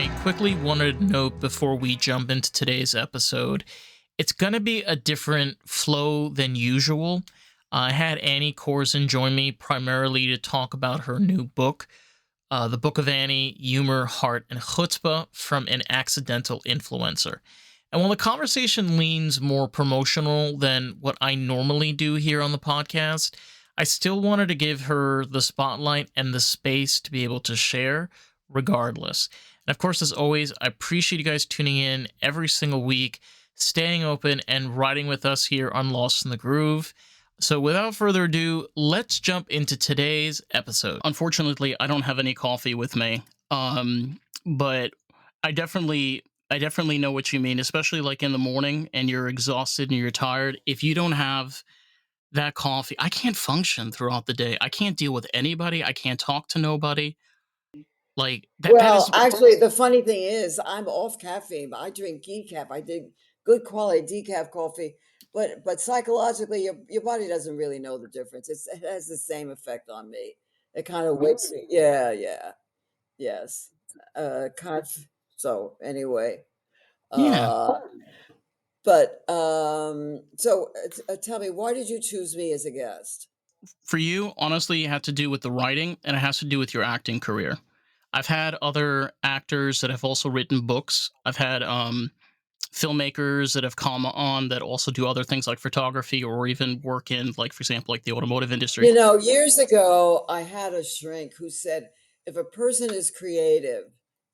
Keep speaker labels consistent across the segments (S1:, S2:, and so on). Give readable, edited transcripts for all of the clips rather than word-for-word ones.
S1: I quickly wanted to note before we jump into today's episode, it's going to be a different flow than usual. I had Annie Korzen join me primarily to talk about her new book, The Book of Annie: Humor, Heart, and Chutzpah from an Accidental Influencer. And while the conversation leans more promotional than what I normally do here on the podcast, I still wanted to give her the spotlight and the space to be able to share regardless. And of course, as always, I appreciate you guys tuning in every single week, staying open, and riding with us here on Lost in the Groove. So without further ado, let's jump into today's episode. Unfortunately, I don't have any coffee with me. But I definitely know what you mean, especially like in the morning and you're exhausted and you're tired. If you don't have that coffee, I can't function throughout the day. I can't deal with anybody. I can't talk to nobody. Like that
S2: Well,
S1: is
S2: actually, the funny thing is, I'm off caffeine. I drink decaf. I did good quality decaf coffee, but psychologically, your body doesn't really know the difference. It has the same effect on me. It kind of wakes me. Yeah, yeah, yes. Kind of. So anyway,
S1: yeah.
S2: uh, but tell me, why did you choose me as a guest?
S1: For you, honestly, it had to do with the writing and it has to do with your acting career. I've had other actors that have also written books. I've had filmmakers that have come on that also do other things like photography or even work in, like, for example, like the automotive industry.
S2: You know, years ago, I had a shrink who said if a person is creative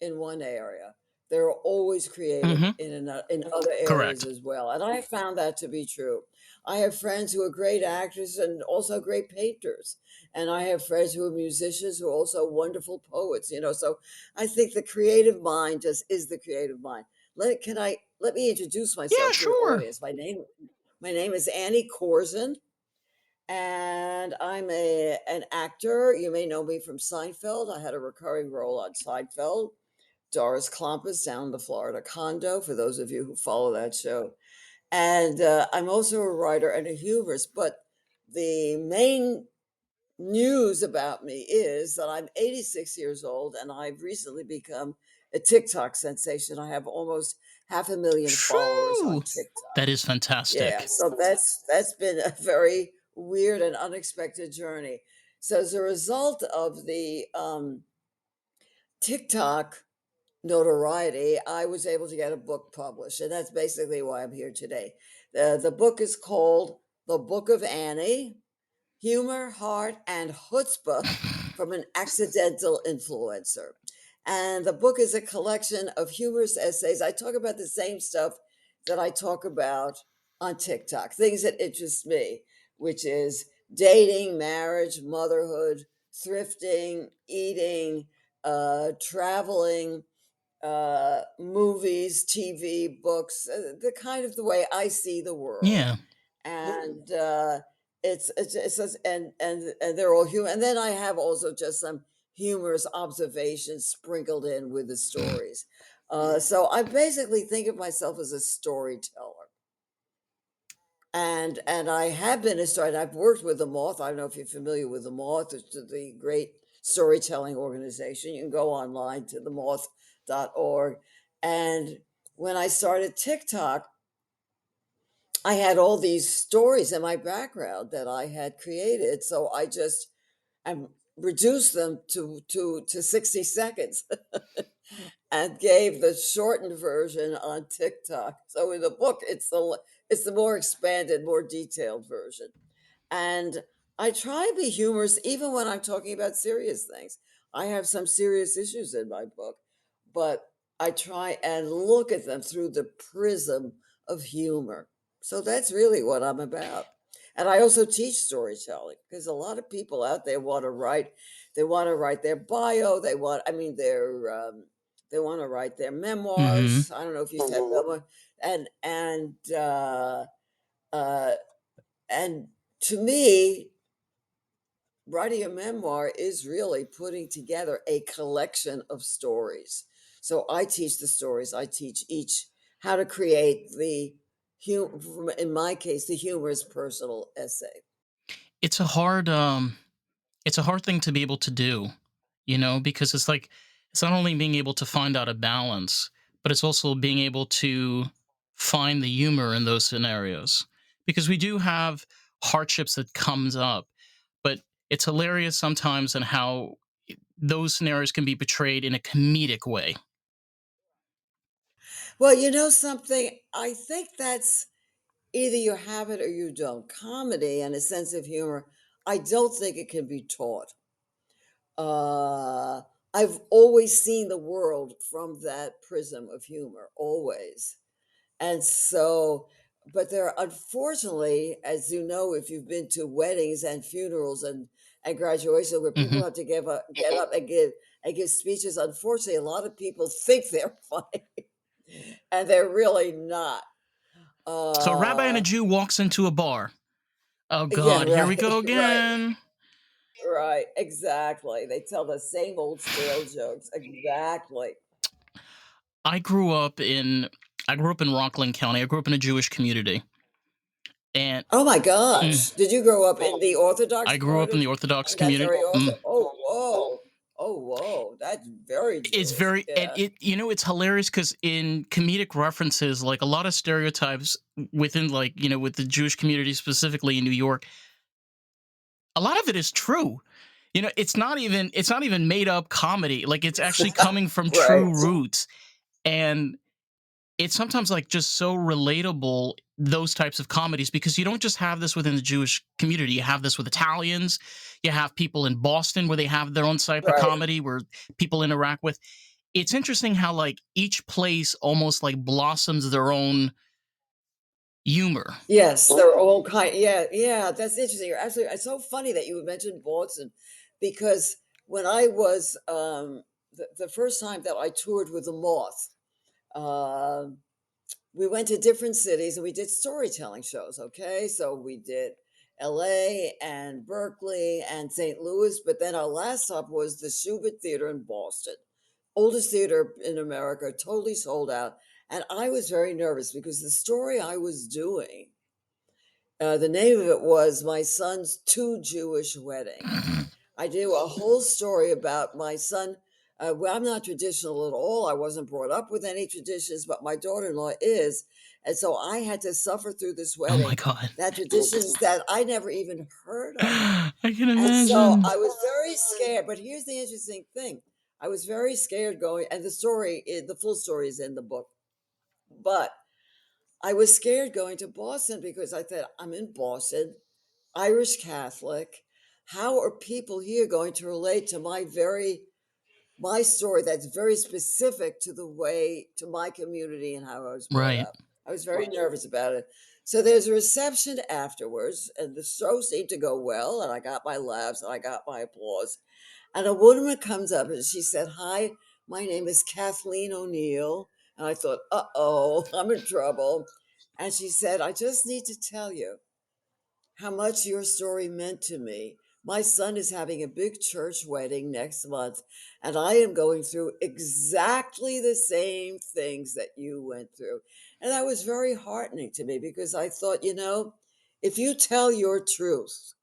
S2: in one area, they're always creative
S1: Hmm.
S2: in other areas
S1: Correct.
S2: as well. And I found that to be true. I have friends who are great actors and also great painters. And I have friends who are musicians who are also wonderful poets, So I think the creative mind just is the creative mind. Let me introduce
S1: Yeah,
S2: myself to your
S1: sure.
S2: audience. My name is Annie Korzen, and I'm an actor. You may know me from Seinfeld. I had a recurring role on Seinfeld. Doris Clompus down in the Florida condo, for those of you who follow that show. And I'm also a writer and a humorist. But the main news about me is that I'm 86 years old and I've recently become a TikTok sensation. I have almost 500,000 followers on
S1: True.
S2: TikTok.
S1: That is
S2: Yeah,
S1: fantastic.
S2: so that's been a very weird and unexpected journey. So as a result of the TikTok notoriety, I was able to get a book published, and that's basically why I'm here today. The book is called The Book of Annie: Humor, Heart, and Chutzpah from an Accidental Influencer. And the book is a collection of humorous essays. I talk about the same stuff that I talk about on TikTok, things that interest me, which is dating, marriage, motherhood, thrifting, eating, traveling, movies, TV, books, the kind of the way I see the world.
S1: Yeah.
S2: And it's just, and they're all human. And then I have also just some humorous observations sprinkled in with the stories. So I basically think of myself as a storyteller. And I have been a story. I've worked with the Moth. I don't know if you're familiar with the Moth. It's the great storytelling organization. You can go online to themoth.org. And when I started TikTok, I had all these stories in my background that I had created. So I just reduced them to 60 seconds and gave the shortened version on TikTok. So in the book, it's the more expanded, more detailed version. And I try to be humorous even when I'm talking about serious things. I have some serious issues in my book, but I try and look at them through the prism of humor. So that's really what I'm about. And I also teach storytelling because a lot of people out there want to write. They want to write their bio. They want to write their
S1: Hmm.
S2: memoirs. I don't know if you said memoir, and and uh, and to me, writing a memoir is really putting together a collection of stories. So I teach the stories. I teach each how to create in my case, the humorous personal essay.
S1: It's a hard thing to be able to do, because it's like It's not only being able to find out a balance, but it's also being able to find the humor in those scenarios. Because we do have hardships that comes up, but it's hilarious sometimes in how those scenarios can be portrayed in a comedic way.
S2: Well, you know something? I think that's either you have it or you don't. Comedy and a sense of humor, I don't think it can be taught. Uh, I've always seen the world from that prism of humor, always. And so, but there are, unfortunately, as you know, if you've been to weddings and funerals and graduations where people
S1: Hmm.
S2: have to get up and give speeches, unfortunately, a lot of people think they're funny and they're really not.
S1: So a rabbi and a
S2: Uh,
S1: Jew walks into a bar. Oh
S2: yeah,
S1: God, here we
S2: right,
S1: go
S2: right,
S1: again.
S2: right, exactly. They tell the same old stale jokes. Exactly.
S1: I grew up in I grew up in Rockland County. I grew up in a Jewish community, and
S2: Oh my
S1: mm,
S2: gosh. Did you grow up in the Orthodox
S1: I grew
S2: part
S1: up in
S2: of
S1: the Orthodox
S2: that's
S1: community.
S2: very ortho oh, whoa. Oh, whoa. That's very
S1: It's
S2: Jewish.
S1: very and
S2: Yeah.
S1: it it's hilarious because in comedic references, like a lot of stereotypes within with the Jewish community specifically in New York, a lot of it is true. It's not even made up comedy. Like it's actually coming from
S2: Right.
S1: true roots. And it's sometimes like just so relatable, those types of comedies, because you don't just have this within the Jewish community. You have this with Italians. You have people in Boston where they have their own type of
S2: Right.
S1: comedy where people interact with. It's interesting how like each place almost like blossoms their own humor.
S2: Yes, they're all kind yeah, yeah, that's interesting. You're absolutely it's so funny that you mentioned Boston because when I was the first time that I toured with the Moth, um we went to different cities and we did storytelling shows. Okay. So we did LA and Berkeley and St. Louis, but then our last stop was the Schubert Theater in Boston, oldest theater in America, totally sold out. And I was very nervous because the story I was doing, the name of it was My Son's Two Jewish Wedding. I do a whole story about my son. Well, I'm not traditional at all. I wasn't brought up with any traditions, but my daughter-in-law is, and so I had to suffer through this
S1: Oh my
S2: wedding
S1: god.
S2: that traditions that I never even heard of.
S1: I can
S2: And so
S1: imagine.
S2: I was very scared. But here's the interesting thing: I was very scared going, and the full story is in the book. But I was scared going to Boston because I thought I'm in Boston, Irish Catholic. How are people here going to relate to my story that's very specific to the way to my community and how I was brought
S1: Right.
S2: up? I was very nervous about it. So there's a reception afterwards, and the show seemed to go well, and I got my laughs and I got my applause. And a woman comes up and she said, "Hi, my name is Kathleen O'Neill." And I thought, "Uh-oh, I'm in trouble." And she said, "I just need to tell you how much your story meant to me. My son is having a big church wedding next month, and I am going through exactly the same things that you went through." And that was very heartening to me because I thought, if you tell your truth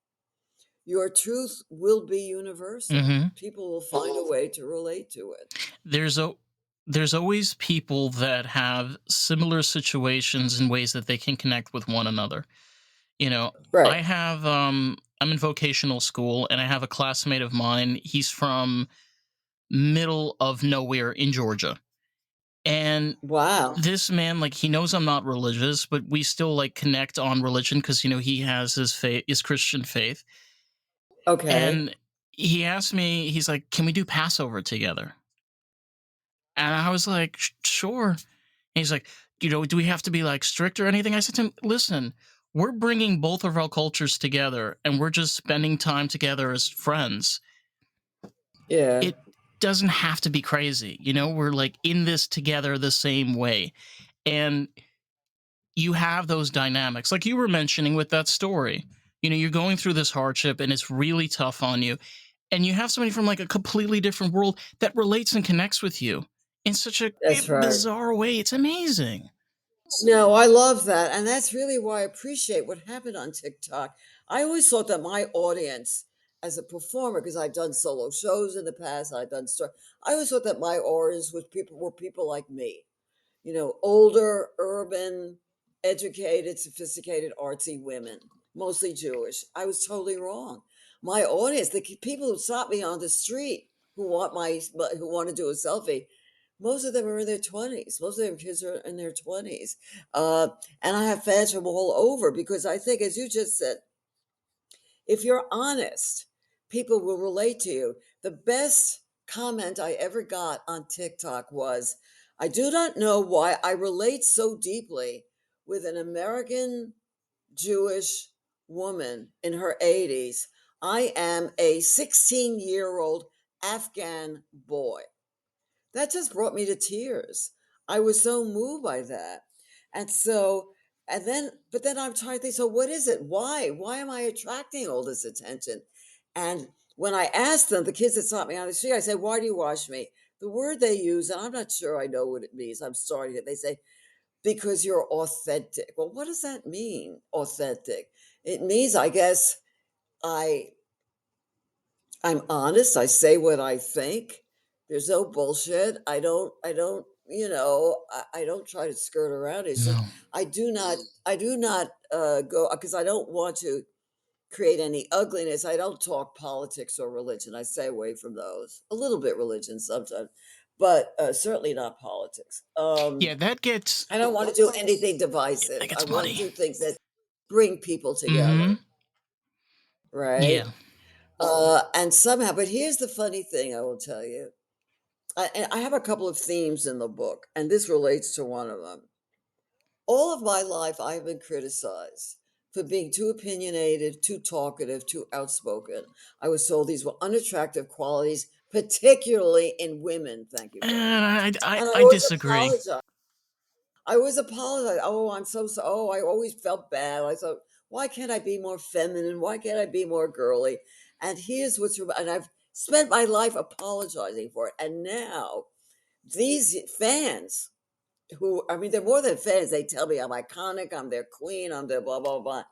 S2: will be universal.
S1: Hmm.
S2: People will find a way to relate to it.
S1: There's a there's always people that have similar situations in ways that they can connect with one another. You know,
S2: Right.
S1: I'm in vocational school and I have a classmate of mine. He's from middle of nowhere in Georgia. And
S2: Wow.
S1: this man, like, he knows I'm not religious, but we still like connect on religion because he has his faith, his Christian faith.
S2: Okay.
S1: And he asked me, he's like, "Can we do Passover together?" And I was like, Sure." And he's like, "Do we have to be like strict or anything?" I said to him, "Listen, we're bringing both of our cultures together and we're just spending time together as friends.
S2: Yeah.
S1: It doesn't have to be crazy. We're like in this together the same way." And you have those dynamics, like you were mentioning with that story. You're going through this hardship and it's really tough on you. And you have somebody from like a completely different world that relates and connects with you in such a
S2: That's right.
S1: bizarre way. It's amazing.
S2: No, I love that. And that's really why I appreciate what happened on TikTok. I always thought that my audience as a performer, because I've done solo shows in the past. I've done stuff. I always thought that my audience was people like me, older, urban, educated, sophisticated, artsy women, mostly Jewish. I was totally wrong. My audience, people who stop me on the street who want to do a selfie, most of them are in their 20s. Most of their kids are in their 20s. And I have fans from all over because I think, as you just said, if you're honest, people will relate to you. The best comment I ever got on TikTok was, I do not know why I relate so deeply with an American Jewish woman in her 80s. I am a 16-year-old Afghan boy. That just brought me to tears. I was so moved by that. And so, but then I'm trying to think, so what is it? Why? Why am I attracting all this attention? And when I asked them, the kids that saw me on the street, I said, why do you watch me? The word they use, and I'm not sure I know what it means. I'm starting it. They say, because you're authentic. Well, what does that mean, authentic? It means, I guess, I I'm honest. I say what I think. There's no bullshit. I don't try to skirt around. It's just
S1: No.
S2: I do not go because I don't want to create any ugliness. I don't talk politics or religion. I stay away from those. A little bit religion sometimes, but certainly not politics.
S1: Yeah, that gets
S2: I don't want to do anything
S1: that
S2: divisive. I
S1: gets
S2: want
S1: muddy.
S2: to do things that bring people
S1: Mm-hmm.
S2: together, right?
S1: Yeah.
S2: And somehow, but here's the funny thing I will tell you. And I have a couple of themes in the book, and this relates to one of them. All of my life, I have been criticized for being too opinionated, too talkative, too outspoken. I was told these were unattractive qualities, particularly in women. Thank you very much.
S1: And
S2: And I
S1: I
S2: always
S1: disagree.
S2: apologize. I always apologize. Oh, I'm so so. Oh, I always felt bad. I thought, why can't I be more feminine? Why can't I be more girly? And here's and I've spent my life apologizing for it. And now these fans, I mean, they're more than fans. They tell me I'm iconic. I'm their queen. I'm their blah blah blah.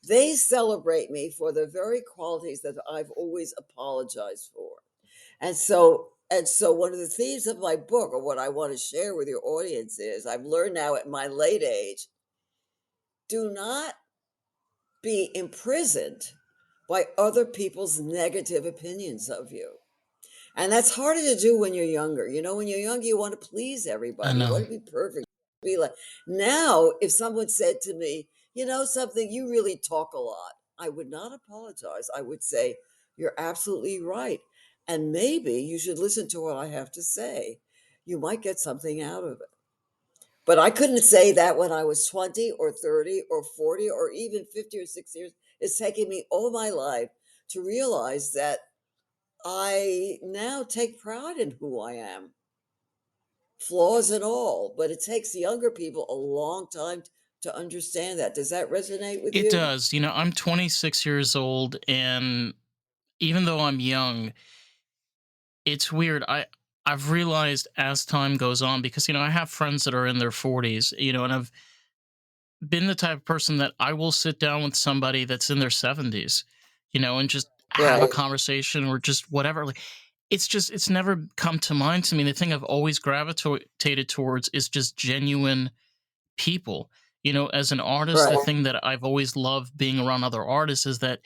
S2: They celebrate me for the very qualities that I've always apologized for. And so one of the themes of my book, or what I want to share with your audience, is I've learned now at my late age, do not be imprisoned by other people's negative opinions of you. And that's harder to do when you're younger. When you're younger, you want to please
S1: I
S2: everybody. You
S1: know.
S2: want to be perfect. Be like now, if someone said to me, something, you really talk a lot, I would not apologize. I would say, you're absolutely right. And maybe you should listen to what I have to say. You might get something out of it. But I couldn't say that when I was 20 or 30 or 40 or even 50 or 60 years. It's taken me all my life to realize that I now take pride in who I am, flaws and all, but it takes younger people a long time to understand that. Does that resonate with
S1: It
S2: you?
S1: does. I'm 26 years old, and even though I'm young, it's weird. I've realized as time goes on, because I have friends that are in their 40s, and I've been the type of person that I will sit down with somebody that's in their 70s, and just have a
S2: Right.
S1: conversation or just whatever. Like, it's never come to mind to me. The thing I've always gravitated towards is just genuine people. As an artist, the
S2: Right.
S1: thing that I've always loved being around other artists is that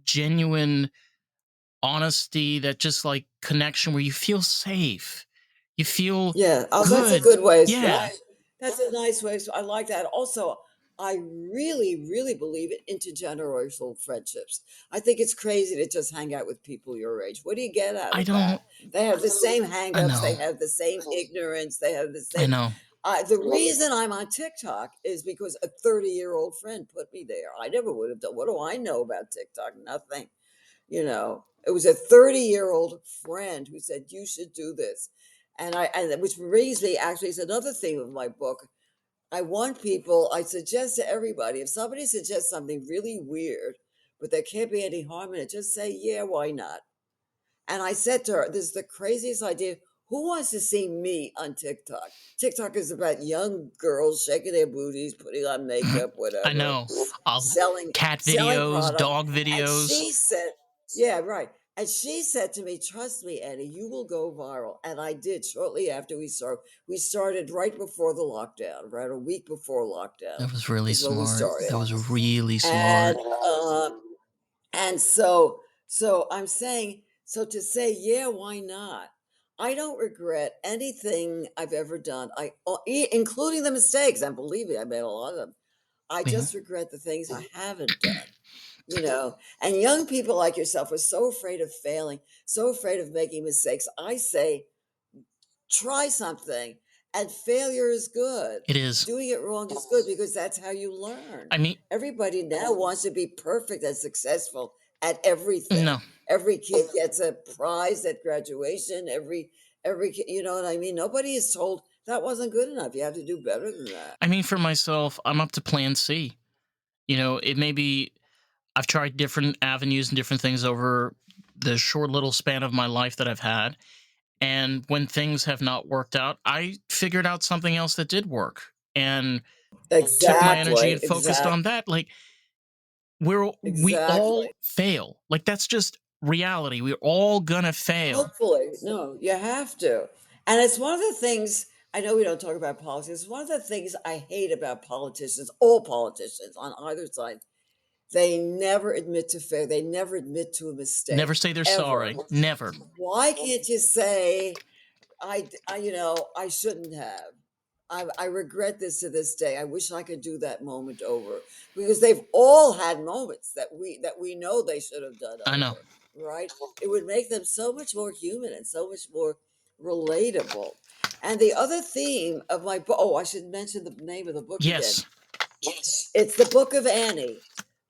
S1: genuine honesty, that just like connection where you feel safe, you feel
S2: Yeah. Oh, that's a
S1: good.
S2: good way.
S1: Yeah,
S2: That's a nice way. So I like that. Also, I really, really believe in intergenerational friendships. I think it's crazy to just hang out with people your age. What do you get out
S1: I
S2: of that?
S1: don't.
S2: They have the same
S1: I
S2: hangups. They
S1: know.
S2: have the same ignorance. They have the
S1: I
S2: same.
S1: know.
S2: The reason I'm on TikTok is because a 30-year-old friend put me there. I never would have done. What do I know about TikTok? Nothing. It was a 30-year-old friend who said, you should do this. And which brings me, actually, it's another theme of my book. I suggest to everybody, if somebody suggests something really weird, but there can't be any harm in it, just say, yeah, why not? And I said to her, this is the craziest idea. Who wants to see me on TikTok? TikTok is about young girls shaking their booties, putting on makeup,
S1: I
S2: whatever,
S1: know. I'll
S2: selling
S1: cat
S2: selling
S1: videos,
S2: product.
S1: dog
S2: And
S1: videos.
S2: she said, Yeah, right. And she said to me, "Trust me, Annie, you will go viral." And I did shortly after we started. We started right before the lockdown, right? A week before lockdown
S1: That was really
S2: is when we
S1: smart.
S2: started.
S1: That was really
S2: And
S1: smart.
S2: so I'm saying, so to say, yeah, why not? I don't regret anything I've ever done. Including the mistakes, and believe me, I made a lot of them. I
S1: Yeah.
S2: just regret the things I haven't done. And young people like yourself are so afraid of failing, so afraid of making mistakes. I say, try something, and failure is good.
S1: It is.
S2: Doing it wrong is good because that's how you learn.
S1: I mean,
S2: Everybody now wants to be perfect and successful at everything.
S1: no.
S2: Every kid gets a prize at graduation. You know what I mean? Nobody is told that wasn't good enough. You have to do better than that.
S1: I mean, for myself, I'm up to plan C. It may be I've tried different avenues and different things over the short little span of my life that I've had. And when things have not worked out, I figured out something else that did work and took my energy
S2: Exactly.
S1: and focused on that. Like we all
S2: Exactly.
S1: fail. Like that's just reality. We're all gonna fail.
S2: Hopefully, no, you have to. And it's one of the things, I know we don't talk about politics. It's one of the things I hate about politicians, all politicians on either side. They never admit to failure. They never admit to a
S1: Never
S2: mistake,
S1: say they're
S2: ever.
S1: sorry. Never.
S2: Why can't you say, I shouldn't have. I regret this to this day. I wish I could do that moment over because they've all had moments that we know they should have done
S1: I know.
S2: over, right? It would make them so much more human and so much more relatable. And the other theme of my book, oh, I should mention the name of the book again.
S1: Yes.
S2: It's the Book of Annie: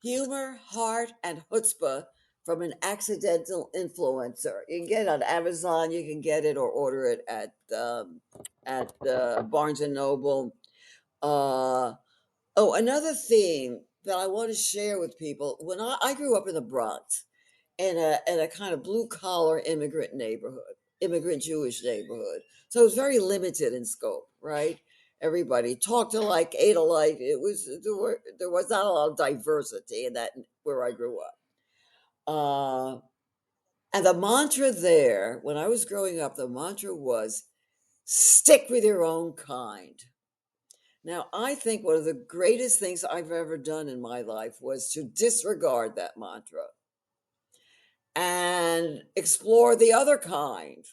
S2: Humor, Heart, and Chutzpah from an Accidental Influencer. You can get it on Amazon. You can get it or order it at Barnes and Noble. Uh, oh, another theme that I want to share with people. When I grew up in the Bronx, in a kind of blue collar immigrant neighborhood, immigrant Jewish neighborhood. So it was very limited in scope, right? Everybody talked alike, ate alike. There was not a lot of diversity in that where I grew up. And the mantra there, when I was growing up, the mantra was stick with your own kind. Now, I think one of the greatest things I've ever done in my life was to disregard that mantra and explore the other kind,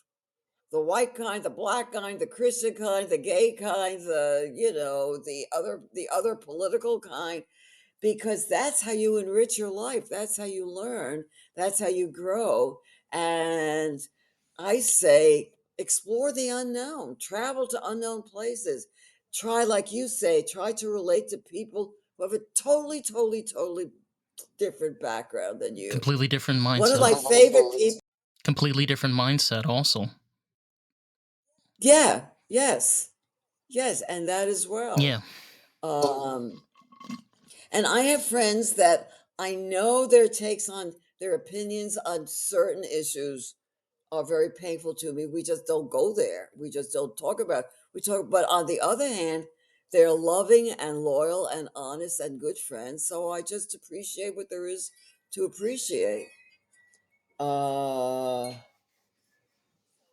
S2: the white kind, the black kind, the Christian kind, the gay kind, the other political kind, because that's how you enrich your life. That's how you learn. That's how you grow. And I say, explore the unknown, travel to unknown places. Try, like you say, try to relate to people who have a totally, totally, totally different background than you.
S1: Completely different
S2: One of
S1: mindset.
S2: my favorite people.
S1: Completely different mindset also.
S2: Yeah, yes, yes, and that as well.
S1: Yeah.
S2: Um, and I have friends that I know their takes on their opinions on certain issues are very painful to me. We just don't go there. We just don't talk about. We talk, but on the other hand, they're loving and loyal and honest and good friends. So I just appreciate what there is to appreciate. Uh,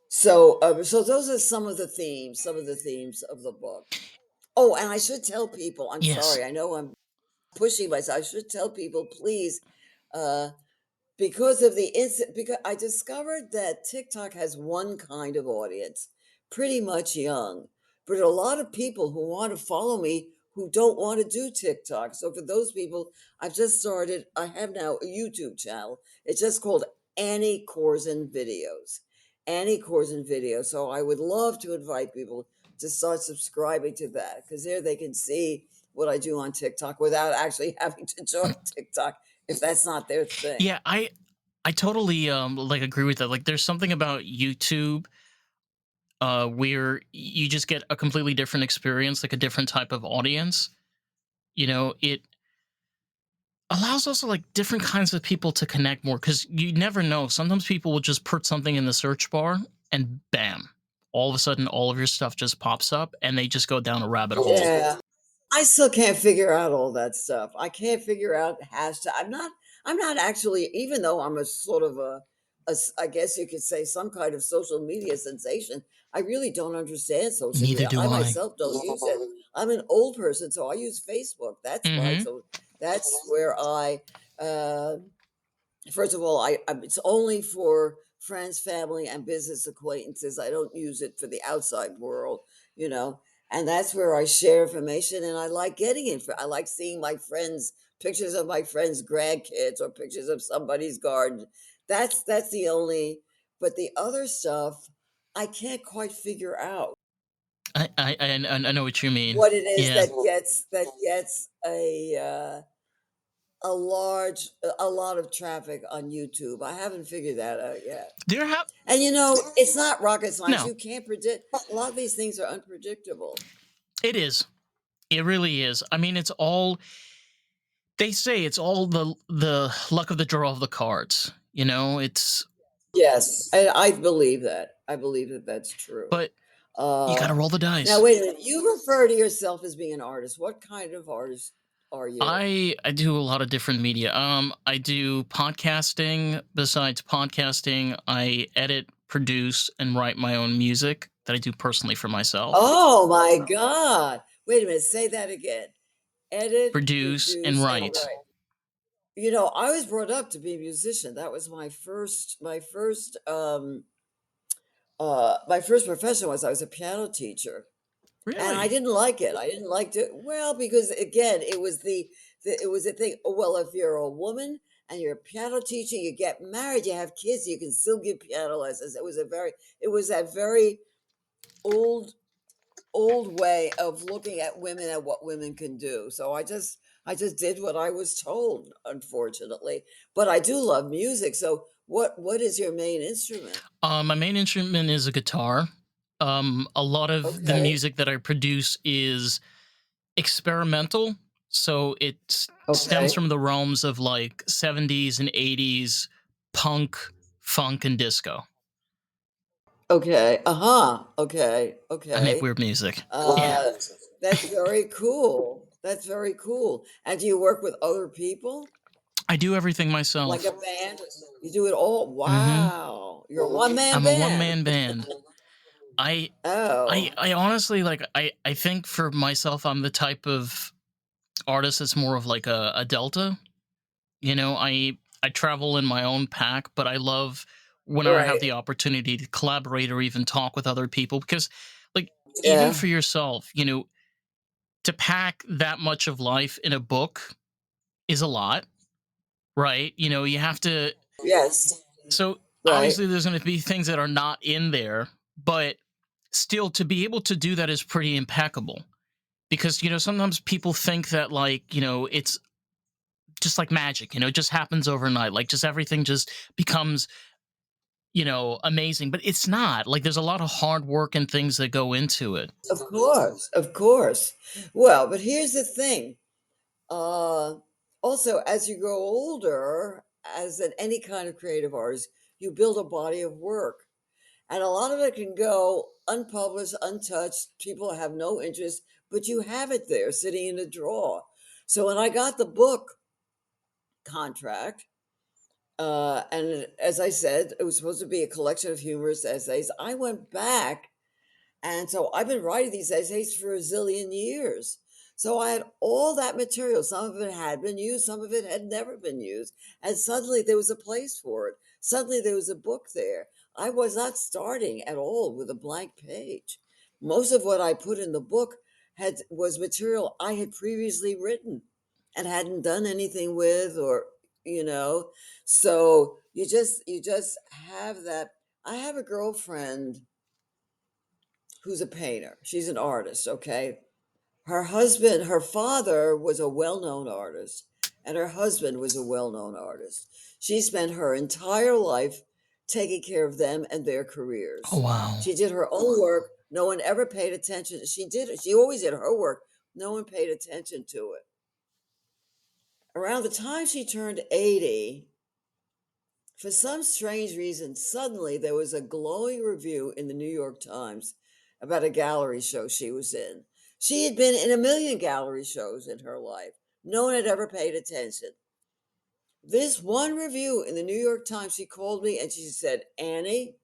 S2: so those are some of the themes of the book. Oh, and I should tell people, I'm
S1: Yes.
S2: sorry, I know I'm pushing myself. I should tell people, please, uh, because of the instant, because I discovered that TikTok has one kind of audience, pretty much young, but a lot of people who want to follow me who don't want to do TikTok. So for those people, I have now a YouTube channel. It's just called Annie Korzen Videos. Annie Korzen Videos. So I would love to invite people to start subscribing to that because there they can see what I do on TikTok without actually having to join TikTok if that's not their thing.
S1: Yeah, I totally like agree with that. Like there's something about YouTube where you just get a completely different experience, like a different type of audience. It allows also like different kinds of people to connect more because you never know. Sometimes people will just put something in the search bar and bam, all of a sudden all of your stuff just pops up and they just go down a rabbit hole.
S2: Yeah. I still can't figure out all that stuff. I can't figure out hashtag. I'm not. I'm not actually, even though I'm a sort of I guess you could say some kind of social media sensation. I really don't understand social
S1: Neither
S2: media.
S1: do
S2: I
S1: I.
S2: myself don't use it. I'm an old person, so I use Facebook. That's my
S1: Mm-hmm.
S2: so that's where I uh, first of all, it's only for friends, family, and business acquaintances. I don't use it for the outside world, you know. And that's where I share information, and I like getting it. I like seeing my friends, pictures of my friends' grandkids, or pictures of somebody's garden. That's the only. But the other stuff, I can't quite figure out
S1: I know what you mean.
S2: what it is
S1: Yeah.
S2: that gets a lot of traffic on YouTube. I haven't figured that out yet.
S1: There have
S2: And it's not rocket science.
S1: no.
S2: You can't predict. A lot of these things are unpredictable.
S1: It is. It really is. I mean, it's all they say. It's all the luck of the draw of the cards. You know. It's
S2: Yes, and I believe that. I believe that that's true.
S1: but you got
S2: Uh,
S1: to roll the
S2: Now,
S1: dice.
S2: wait a minute. You refer to yourself as being an artist. What kind of artist are you?
S1: I do a lot of different media. I do podcasting. Besides podcasting, I edit, produce, and write my own music that I do personally for myself.
S2: Oh my God! Wait a minute. Say that again. Edit,
S1: Produce and
S2: produce, and
S1: write.
S2: write. I was brought up to be a musician. That was my first profession was I was a piano teacher. And I
S1: Really?
S2: didn't like it. I didn't like to well, because again, it was a thing. Oh, well, if you're a woman and you're a piano teacher, you get married, you have kids, you can still give piano lessons. It was that very old old way of looking at women and what women can do. So I just did what I was told, unfortunately. But I do love music. So what is your main instrument?
S1: My main instrument is a guitar. A lot of the
S2: Okay.
S1: music that I produce is experimental, so it stems
S2: Okay.
S1: from the realms of like 70s and 80s punk, funk, and disco.
S2: Okay. Uh-huh. Okay.
S1: I make
S2: Okay.
S1: weird music. Yeah,
S2: Uh, that's very cool. That's very cool. And do you work with other people?
S1: I do everything
S2: Like a
S1: myself.
S2: band? You do it all?
S1: Hmm.
S2: Wow. You're a one-man
S1: I'm a one
S2: band.
S1: man band. I
S2: Oh,
S1: I honestly like I think for myself I'm the type of artist that's more of like a delta. You know, I travel in my own pack, but I love whenever I have
S2: right.
S1: the opportunity to collaborate or even talk with other people because like even
S2: Yeah.
S1: for yourself, you know, to pack that much of life in a book is a lot, right? You know, you have to
S2: Yes.
S1: so
S2: Right.
S1: obviously there's going to be things that are not in there, but still to be able to do that is pretty impeccable because you know sometimes people think that like, you know, it's just like magic, you know, it just happens overnight, like just everything just becomes you know, amazing, but it's not. Like there's a lot of hard work and things that go into it.
S2: Of course. Of course. Well, but here's the thing. Uh, Also, as you grow older, as in any kind of creative artist, you build a body of work. And a lot of it can go unpublished, untouched. People have no interest, but you have it there sitting in a drawer. So when I got the book contract, and as I said, it was supposed to be a collection of humorous essays. I went back, and so I've been writing these essays for a zillion years. So I had all that material. Some of it had been used, some of it had never been used. And suddenly there was a place for it. Suddenly there was a book there. I was not starting at all with a blank page. Most of what I put in the book had was material I had previously written and hadn't done anything with or you know. So you just have that. I have a girlfriend who's a painter. She's an artist, okay? Her father was a well known artist, and her husband was a well known artist. She spent her entire life taking care of them and their
S1: Oh
S2: careers.
S1: wow.
S2: She did her own work. No one ever paid attention. She did it. She always did her work. No one paid attention to it. Around the time she turned 80, for some strange reason, suddenly there was a glowing review in the New York Times about a gallery show she was in. She had been in a million gallery shows in her life. No one had ever paid attention. This one review in the New York Times, she called me and she said, Annie,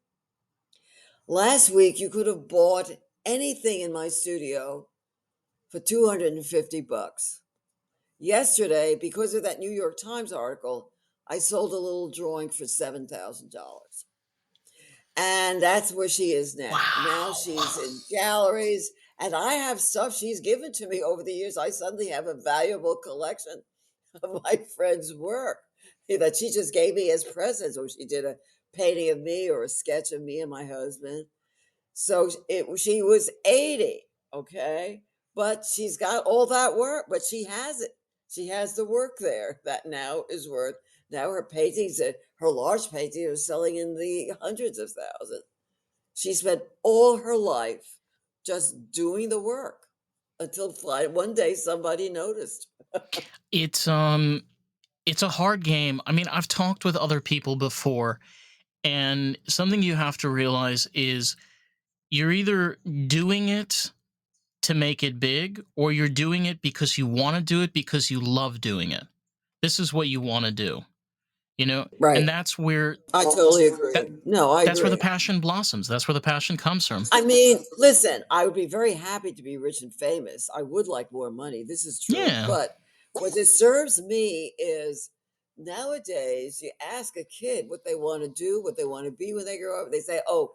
S2: last week you could have bought anything in my studio for 250 bucks. Yesterday, because of that New York Times article, I sold a little drawing for $7,000. And that's where she is now. Now
S1: Wow.
S2: she's in galleries, and I have stuff she's given to me over the years. I suddenly have a valuable collection of my friend's work that she just gave me as presents, or she did a painting of me or a sketch of me and my husband. So she was 80, okay? But she's got all that work, but she has it. She has the work there that now is worth. Now her paintings, her large paintings are selling in the hundreds of thousands. She spent all her life just doing the work until one day somebody noticed.
S1: It's it's a hard game. I mean, I've talked with other people before, and something you have to realize is you're either doing it to make it big, or you're doing it because you want to do it because you love doing it. This is what you want to do, you know? And
S2: Right.
S1: that's where
S2: I totally
S1: that
S2: agree. No, I
S1: that's where the
S2: agree.
S1: passion blossoms. That's where the passion comes from.
S2: I mean, listen, I would be very happy to be rich and famous. I would like more money. This is true.
S1: Yeah,
S2: But what disturbs me is nowadays you ask a kid what they want to do, what they want to be when they grow up. They say, oh,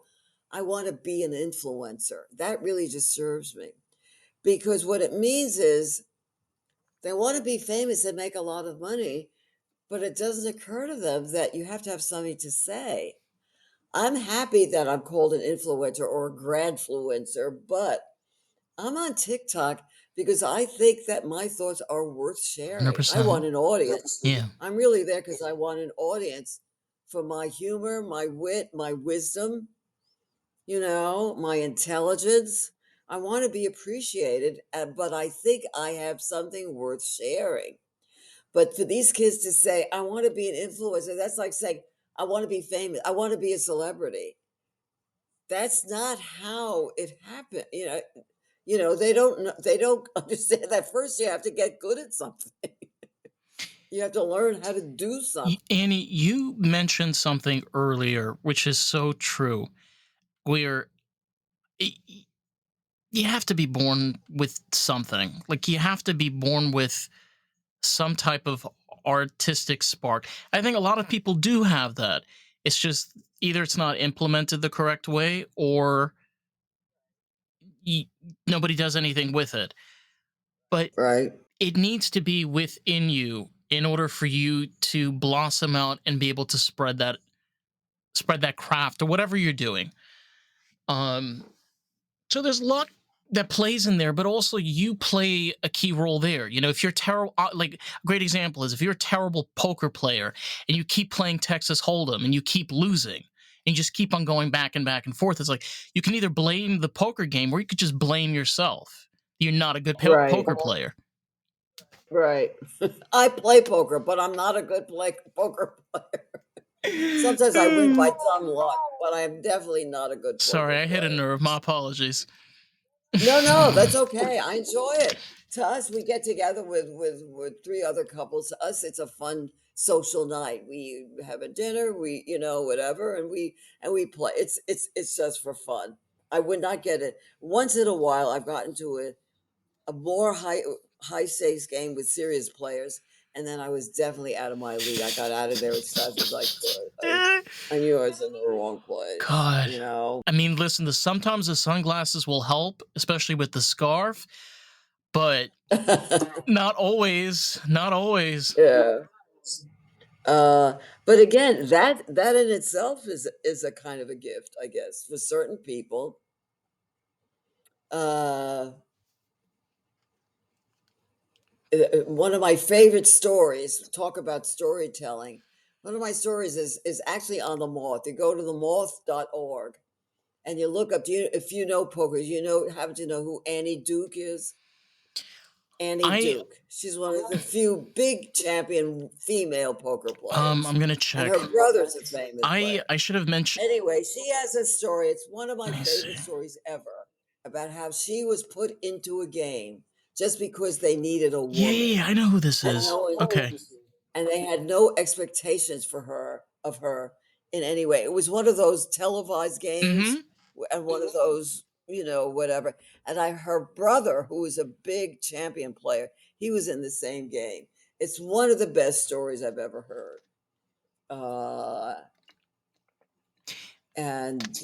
S2: I want to be an influencer. That really disturbs me because what it means is they want to be famous and make a lot of money, but it doesn't occur to them that you have to have something to say. I'm happy that I'm called an influencer or a gradfluencer, but I'm on TikTok because I think that my thoughts are worth sharing. I
S1: 100%.
S2: want an audience.
S1: Yeah.
S2: I'm really there because I want an audience for my humor, my wit, my wisdom, my intelligence. I want to be appreciated, but I think I have something worth sharing. But for these kids to say, I want to be an influencer, that's like saying, I want to be famous. I want to be a celebrity. That's not how it happened. They don't understand that first you have to get good at something. You have to learn how to do something.
S1: Annie, you mentioned something earlier, which is so true. Where y- y- you have to be born with something. Like you have to be born with some type of artistic spark. I think a lot of people do have that. It's just either it's not implemented the correct way, or y- nobody does anything with it. But
S2: Right.
S1: it needs to be within you in order for you to blossom out and be able to spread that craft or whatever you're doing. Um, so there's a lot that plays in there, but also you play a key role there. You know, if you're terrible, like a great example is if you're a terrible poker player and you keep playing Texas Hold'em and you keep losing and you just keep on going back and forth, it's like you can either blame the poker game or you could just blame yourself. You're not a good
S2: Right.
S1: poker player.
S2: Right. I play poker, but I'm not a good poker player. Sometimes I win by dumb luck, but I'm definitely not a good
S1: Sorry,
S2: poker
S1: I hit a
S2: player.
S1: nerve. My apologies.
S2: No, no, that's okay. I enjoy it. To us, we get together with three other couples. To us, it's a fun social night. We have a dinner, whatever, and we play. It's just for fun. I would not get it. Once in a while, I've gotten to a more high stakes game with serious players, and then I was definitely out of my league. I got out of there as fast as I could. I knew I was in the wrong place.
S1: God. I mean, listen, sometimes the sunglasses will help, especially with the scarf, but not always. Not always.
S2: Yeah. But again, that in itself is a kind of a gift, I guess, for certain people. Uh, One of my favorite stories, talk about storytelling. One of my stories is actually on the moth. You go to themoth.org and you look up. If you know poker, happen to know who Annie Duke is? Annie
S1: I
S2: Duke. She's one of the few big champion female poker players,
S1: I'm gonna
S2: and her
S1: check.
S2: brother's a famous player.
S1: I should have mentioned.
S2: Anyway, she has a story. It's one of my
S1: Let me
S2: favorite
S1: see.
S2: stories ever about how she was put into a game just because they needed a
S1: Yeah,
S2: woman.
S1: yeah, yeah, I know who this
S2: And
S1: is.
S2: no one
S1: Okay.
S2: and they had no expectations for her of her in any way. It was one of those televised games
S1: Hmm.
S2: and one of those, whatever. And her brother, who was a big champion player, he was in the same game. It's one of the best stories I've ever heard. Uh, and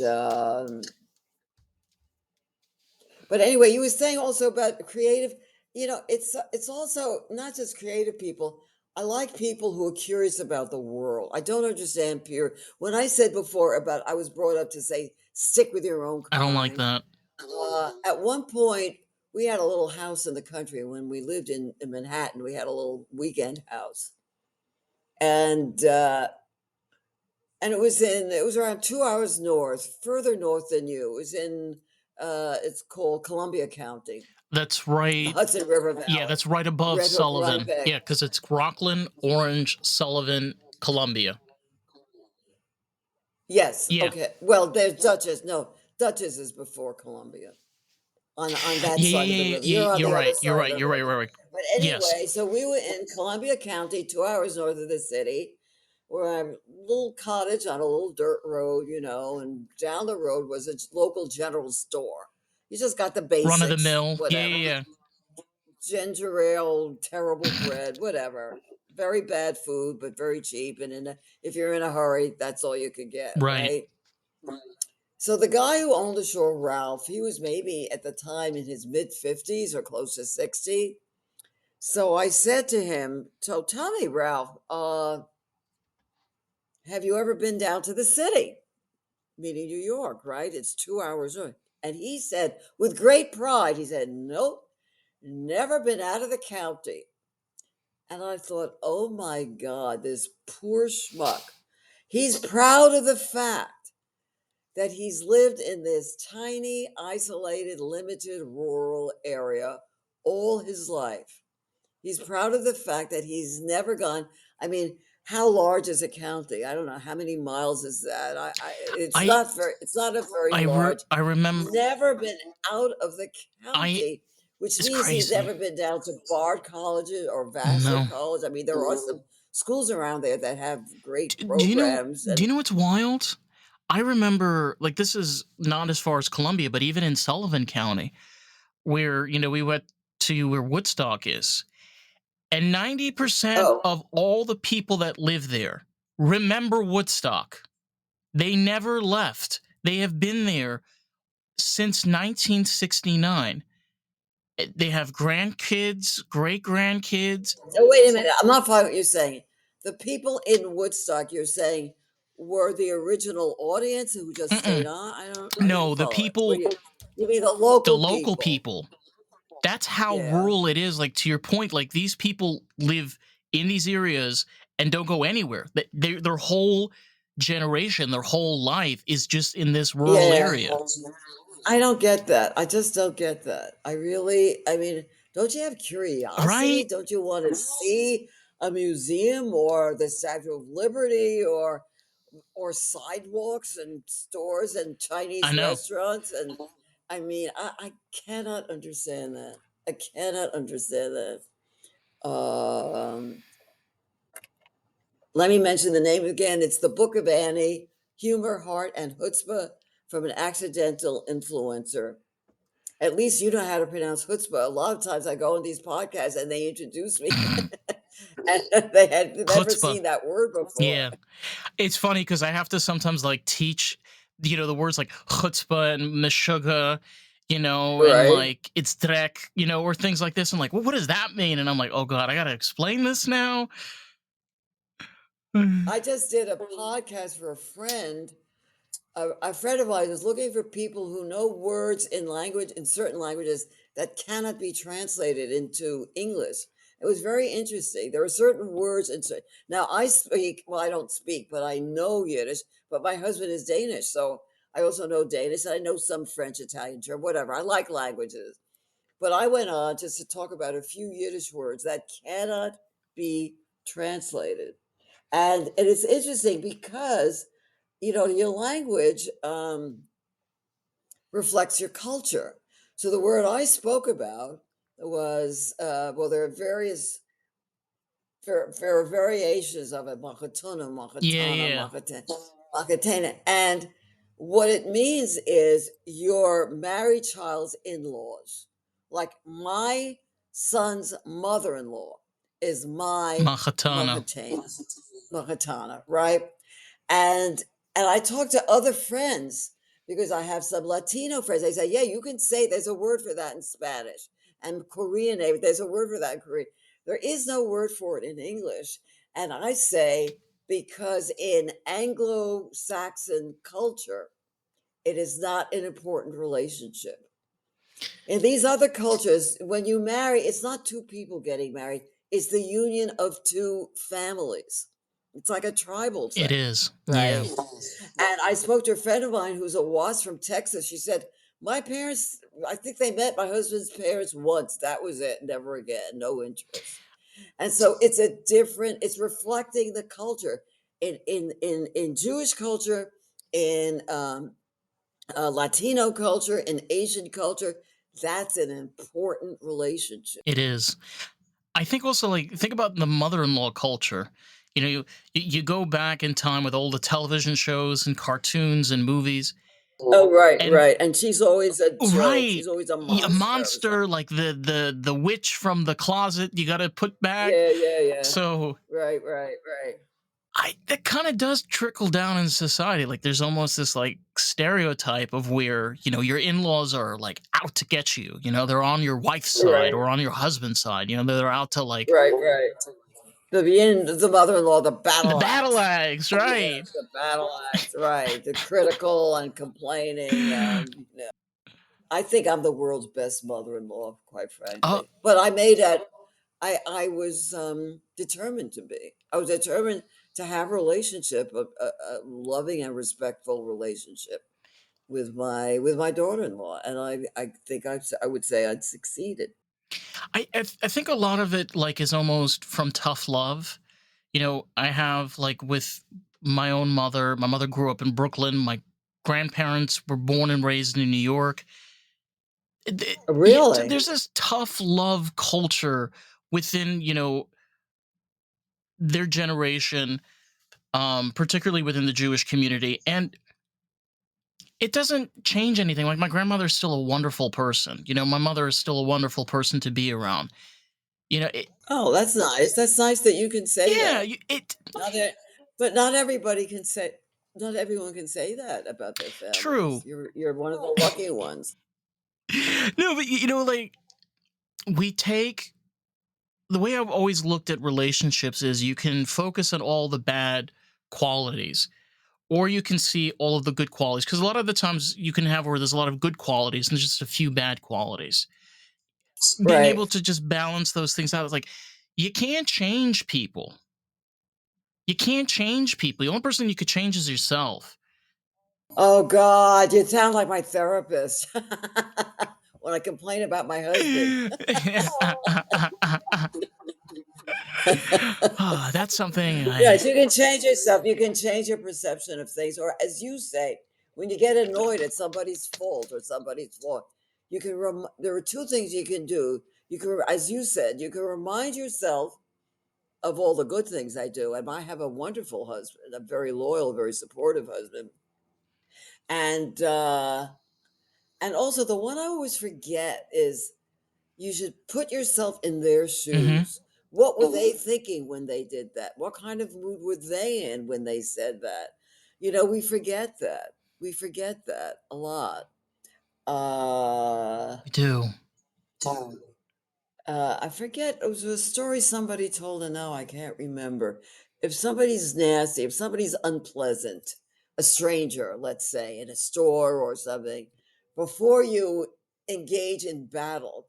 S2: But anyway, you were saying also about creative. It's also not just creative people. I like people who are curious about the world. I don't understand pure. When I said before about I was brought up to say stick with your own
S1: I don't like
S2: kind.
S1: that.
S2: At one point, we had a little house in the country when we lived in Manhattan. We had a little weekend house, and it was around 2 hours north, further north than you. It was in it's called Columbia County,
S1: That's
S2: the
S1: right.
S2: Hudson River
S1: Yeah,
S2: Valley,
S1: that's right above
S2: Red Hook,
S1: Sullivan.
S2: Winnipeg.
S1: Yeah, because it's Rockland, Orange, Sullivan, Columbia.
S2: Yes,
S1: Yeah.
S2: okay. Well, there's Dutchess. No, Dutchess is before Columbia on that
S1: Yeah, yeah,
S2: side of the
S1: yeah,
S2: river.
S1: yeah.
S2: You're on
S1: You're
S2: the other
S1: right. You're
S2: side of
S1: right.
S2: the
S1: You're right.
S2: river.
S1: Right. Right.
S2: But
S1: Yes.
S2: anyway, so we were in Columbia County, 2 hours north of the city, where a little cottage on a little dirt road, and down the road was a local general store. You just got the
S1: Run of the
S2: basics,
S1: mill. Yeah,
S2: whatever.
S1: yeah, yeah.
S2: Ginger ale, terrible bread, whatever. Very bad food, but very cheap. And if you're in a hurry, that's all you could get,
S1: Right.
S2: right? So the guy who owned the store, Ralph, he was maybe at the time in his mid 50s or close to 60. So I said to him, so tell me, Ralph, have you ever been down to the city? Meaning New York, right? It's 2 hours away. And he said, with great pride, he said, nope, never been out of the county. And I thought, oh my God, this poor schmuck. He's proud of the fact that he's lived in this tiny, isolated, limited rural area all his life. He's proud of the fact that he's never gone. I mean, how large is a county? I don't know. How many miles is that? It's
S1: I
S2: not very, it's not a very
S1: I
S2: large,
S1: I remember.
S2: never been out of the
S1: I
S2: county, which
S1: It's
S2: means he's
S1: crazy.
S2: never been down to Bard Colleges or Vassar
S1: No.
S2: College. I mean, there are some schools around there that have great
S1: Do you know?
S2: programs.
S1: Do
S2: And
S1: you know what's wild? I remember, like, this is not as far as Columbia, but even in Sullivan County, where we went to where Woodstock is, and 90%
S2: oh,
S1: of all the people that live there remember Woodstock. They never left. They have been there since 1969. They have grandkids, great grandkids.
S2: oh, wait a minute. I'm not following what you're saying. The people in Woodstock, you're saying, were the original audience who just stayed
S1: Mm-mm.
S2: on? I didn't
S1: No, the
S2: follow it. What do
S1: people,
S2: you mean the
S1: the
S2: local
S1: local
S2: people?
S1: people. That's how
S2: Yeah.
S1: rural it is. Like, to your point, like, these people live in these areas and don't go anywhere. Their whole generation, their whole life is just in this rural
S2: Yeah.
S1: area.
S2: I don't get that. I just don't get that. I mean, don't you have curiosity?
S1: Right?
S2: Don't you want to see a museum or the Statue of Liberty or sidewalks and stores and
S1: I
S2: Chinese
S1: know.
S2: restaurants? And I mean, I cannot understand that. I cannot understand that. Um, Let me mention the name again. It's the Book of Annie, Humor, Heart, and Chutzpah from an Accidental Influencer. At least you know how to pronounce chutzpah. A lot of times I go on these podcasts and they introduce me and they had never
S1: Chutzpah.
S2: seen that word before.
S1: Yeah. It's funny because I have to sometimes, like, teach, the words like chutzpah and meshuggah, and
S2: Right.
S1: like it's drek, or things like this. I'm like, well, what does that mean? And I'm like, oh God, I got to explain this now.
S2: I just did a podcast for a friend. A friend of mine is looking for people who know words in certain languages that cannot be translated into English. It was very interesting. There are certain words now I speak, well, I don't speak, but I know Yiddish, but my husband is Danish, so I also know Danish. I know some French, Italian, German, whatever. I like languages. But I went on just to talk about a few Yiddish words that cannot be translated. And it's interesting because your language reflects your culture. So the word I spoke about was well, there are various there are variations of it, makatuna,
S1: Yeah,
S2: makatana,
S1: yeah.
S2: makatena. And what it means is your married child's in-laws. Like my son's mother-in-law is my
S1: Machatana.
S2: makatana, right? And I talk to other friends because I have some Latino friends. They say, "Yeah, you can say there's a word for that in Spanish and Korean. There's a word for that in Korean. There is no word for it in English." And I say because in Anglo-Saxon culture, it is not an important relationship. In these other cultures, when you marry, it's not two people getting married, it's the union of two families. It's like a tribal
S1: It
S2: thing,
S1: is.
S2: right?
S1: Yeah.
S2: And I spoke to a friend of mine who's a wasp from Texas. She said, my parents, I think they met my husband's parents once. That was it. Never again. No interest. And so it's a different, it's reflecting the culture. In Jewish culture, in Latino culture, in Asian culture, that's an important relationship.
S1: It is. I think also, like, think about the mother-in-law culture. You go back in time with all the television shows and cartoons and movies,
S2: Oh, right,
S1: and
S2: right. And she's always a joke.
S1: right,
S2: She's always a
S1: a
S2: monster or
S1: monster
S2: something.
S1: like the witch from the closet you got to put back.
S2: Yeah, yeah, yeah.
S1: So
S2: Right, right, right.
S1: I that kind of does trickle down in society. Like there's almost this like stereotype of where your in-laws are like out to get you. They're on your wife's side
S2: Right,
S1: or on your husband's side. They're out to like
S2: right, right. The mother-in-law, the
S1: the
S2: battle
S1: battle
S2: axe.
S1: axe, right?
S2: Yes, the battle axe, right. The critical and complaining I think I'm the world's best mother-in-law, quite
S1: Uh,
S2: frankly. But I made it. I was determined to be. I was determined to have a relationship, a loving and respectful relationship with my daughter-in-law, and I think I would say I'd succeeded.
S1: I think a lot of it like is almost from tough love. I have like with my own mother. My mother grew up in Brooklyn. My grandparents were born and raised in New York.
S2: Really?
S1: There's this tough love culture within their generation, particularly within the Jewish community, and it doesn't change anything. Like my grandmother is still a wonderful person. My mother is still a wonderful person to be around. It,
S2: Oh, that's nice. That's nice that you can say
S1: yeah,
S2: that.
S1: it
S2: Not that, but not everybody can say. Not everyone can say that about their families.
S1: true.
S2: You're one of the lucky ones.
S1: No, but like we take the way I've always looked at relationships is you can focus on all the bad qualities or you can see all of the good qualities because a lot of the times you can have where there's a lot of good qualities and just a few bad qualities. Being
S2: Right.
S1: able to just balance those things out is like you can't change people. You can't change people. The only person you could change is yourself.
S2: Oh God, you sound like my therapist when I complain about my husband.
S1: Ah, that's something
S2: Yes,
S1: I
S2: you can change yourself. You can change your perception of things, or as you say, when you get annoyed at somebody's fault or somebody's flaw, you can. There are two things you can do. You can, as you said, you can remind yourself of all the good things I do, and I have a wonderful husband, a very loyal, very supportive husband, and uh, and also the one I always forget is you should put yourself in their
S1: mhm.
S2: shoes. What were they thinking when they did that? What kind of mood were they in when they said that? We forget that. We forget that a lot. Uh,
S1: We do.
S2: I forget. It was a story somebody told, and now I can't remember. If somebody's nasty, if somebody's unpleasant, a stranger, let's say, in a store or something, before you engage in battle,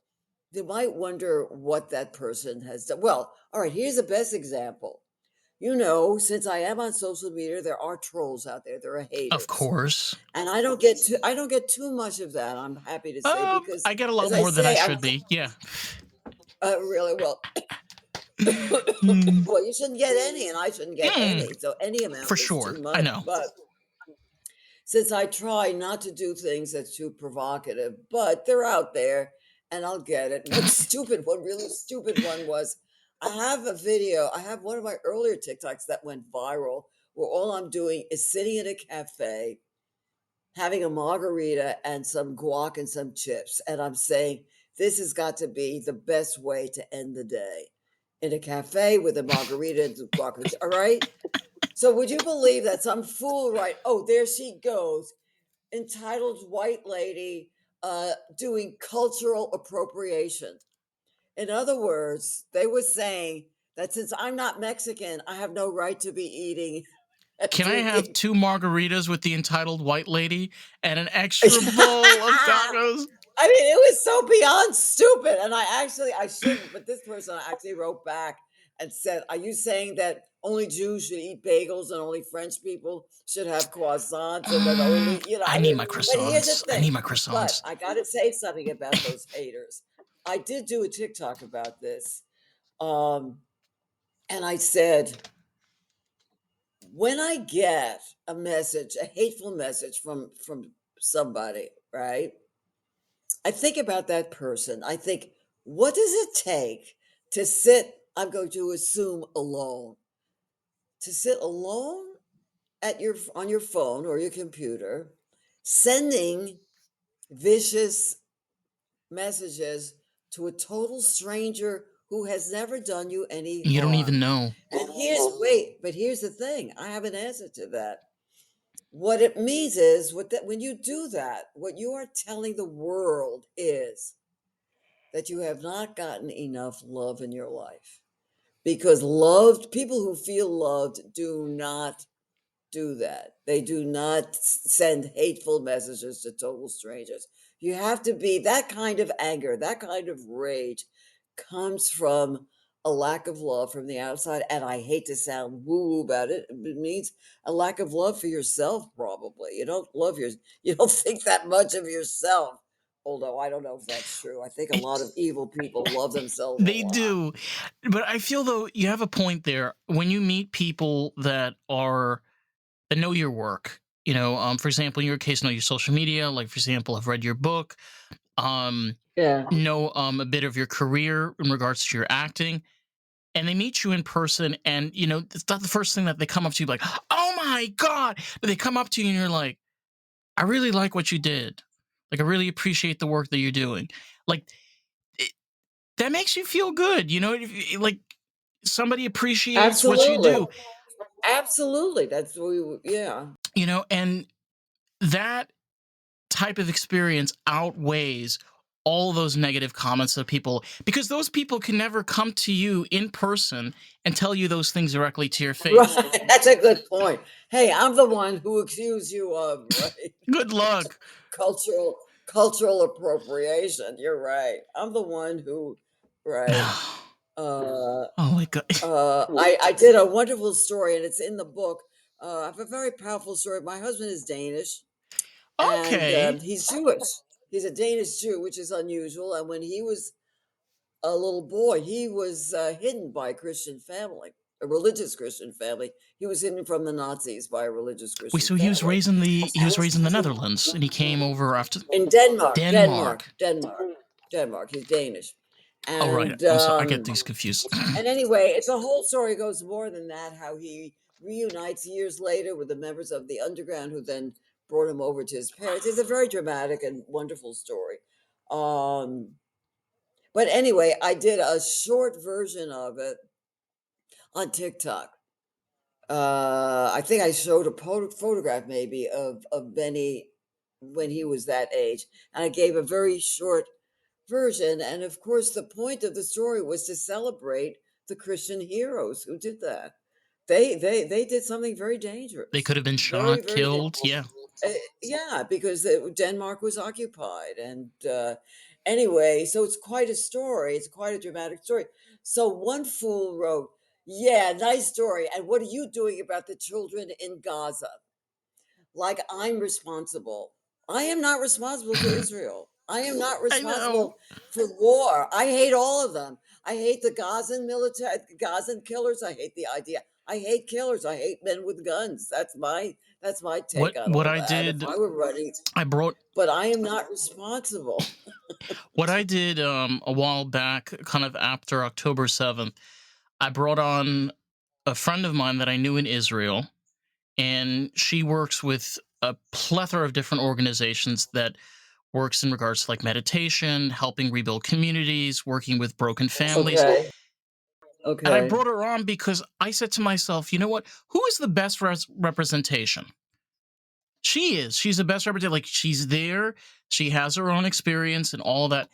S2: you might wonder what that person has done. Well, all right, here's the best example. Since I am on social media, there are trolls out there. There are
S1: Of
S2: haters.
S1: course.
S2: And I don't get too much of that, I'm happy to say, because
S1: I get a
S2: as
S1: lot
S2: I
S1: more than I
S2: say, I'm
S1: should be. Yeah.
S2: really well.
S1: Mm,
S2: Well, you shouldn't get any, and I shouldn't get
S1: mm,
S2: any. So any amount
S1: for
S2: is too
S1: sure. I
S2: much.
S1: know.
S2: But since I try not to do things that's too provocative, but they're out there and I'll get it. One stupid one, really stupid one was I have a video. I have one of my earlier TikToks that went viral where all I'm doing is sitting in a cafe, having a margarita and some guac and some chips. And I'm saying, this has got to be the best way to end the day in a cafe with a margarita and some guac. All right. So would you believe that some fool, right? Oh, there she goes, entitled white lady doing cultural appropriation. In other words, they were saying that since I'm not Mexican, I have no right to be eating and
S1: Can I have
S2: drinking.
S1: 2 margaritas with the entitled white lady and an extra bowl of tacos?
S2: I mean, it was so beyond stupid. And I shouldn't, but this person actually wrote back and said, are you saying that only Jews should eat bagels and only French people should have croissants and that only,
S1: I
S2: I
S1: need
S2: mean,
S1: my
S2: but here's the
S1: croissants. I
S2: thing.
S1: need my
S2: But
S1: croissants.
S2: I got to say something about those haters. I did do a TikTok about this. Um, and I said, when I get a message, a hateful message from somebody, right? I think about that person. I think, what does it take to sit, I'm going to assume alone, to sit alone at your on your phone or your computer, sending vicious messages to a total stranger who has never done you any
S1: You don't even
S2: harm.
S1: know.
S2: And here's the thing. I have an answer to that. What it means is when you do that, what you are telling the world is that you have not gotten enough love in your life. Because loved people who feel loved do not do that. They do not send hateful messages to total strangers. You have to be that kind of anger, that kind of rage comes from a lack of love from the outside. And I hate to sound woo woo about it. It means a lack of love for yourself, probably. You don't think that much of yourself. Although I don't know if that's true. I think a lot of evil people love themselves a
S1: They
S2: lot.
S1: do. But I feel though you have a point there. When you meet people that know your work, for example, in your case, know your social media, like for example, have read your book, um,
S2: Yeah.
S1: know a bit of your career in regards to your acting, and they meet you in person, and it's not the first thing that they come up to you like, oh my God. But they come up to you and you're like, I really like what you did. Like, I really appreciate the work that you're doing. Like, it, that makes you feel good. Like somebody appreciates what you
S2: Absolutely.
S1: do,
S2: Absolutely. That's what yeah.
S1: and that type of experience outweighs all those negative comments of people, because those people can never come to you in person and tell you those things directly to your face.
S2: Right. That's a good point. Hey, I'm the one who accused you of, right?
S1: Good luck.
S2: Cultural cultural appropriation. You're right. I'm the one who, right.
S1: Oh
S2: Uh
S1: my God.
S2: I did a wonderful story and it's in the book. I have a very powerful story. My husband is Danish and
S1: Okay.
S2: he's Jewish. He's a Danish Jew, which is unusual. And when he was a little boy, he was hidden by a Christian family, a religious Christian family. He was hidden from the Nazis by a religious
S1: Wait,
S2: Christian
S1: so he was
S2: family.
S1: raised in the he was raised in the
S2: And
S1: Netherlands and he came over after
S2: in Denmark, Denmark,
S1: Denmark.
S2: Denmark, Denmark. He's Danish,
S1: Oh right.
S2: and
S1: I'm sorry. I get these confused.
S2: and anyway, it's a whole story goes more than that. How he reunites years later with the members of the underground who then brought him over to his parents. It's a very dramatic and wonderful story. Um, but anyway, I did a short version of it on TikTok. I think I showed a photograph maybe of Benny when he was that age, and I gave a very short version. And of course, the point of the story was to celebrate the Christian heroes who did that. They did something very
S1: They
S2: dangerous,
S1: could have been
S2: very
S1: shot,
S2: very
S1: killed. Yeah.
S2: yeah, because Denmark was occupied, and anyway, so it's quite a story. It's quite a dramatic story. So one fool wrote, "Yeah, nice story. And what are you doing about the children in Gaza? Like I'm responsible. I am not responsible for Israel. I am not
S1: I know.
S2: responsible for war. I hate all of them. I hate the Gazan military, Gazan killers. I hate the idea. I hate killers. I hate men with guns. That's my take
S1: What
S2: on
S1: what
S2: all
S1: I
S2: that. If
S1: did,
S2: I were running,
S1: I brought
S2: but I am not responsible.
S1: what I did a while back, kind of after October 7th. I brought on a friend of mine that I knew in Israel, and she works with a plethora of different organizations that works in regards to like meditation, helping rebuild communities, working with broken families.
S2: Okay.
S1: And I
S2: Okay.
S1: brought her on because I said to myself, you know what? Who is the best representation? She is. She's the best representation. Like she's there. She has her own experience and all that.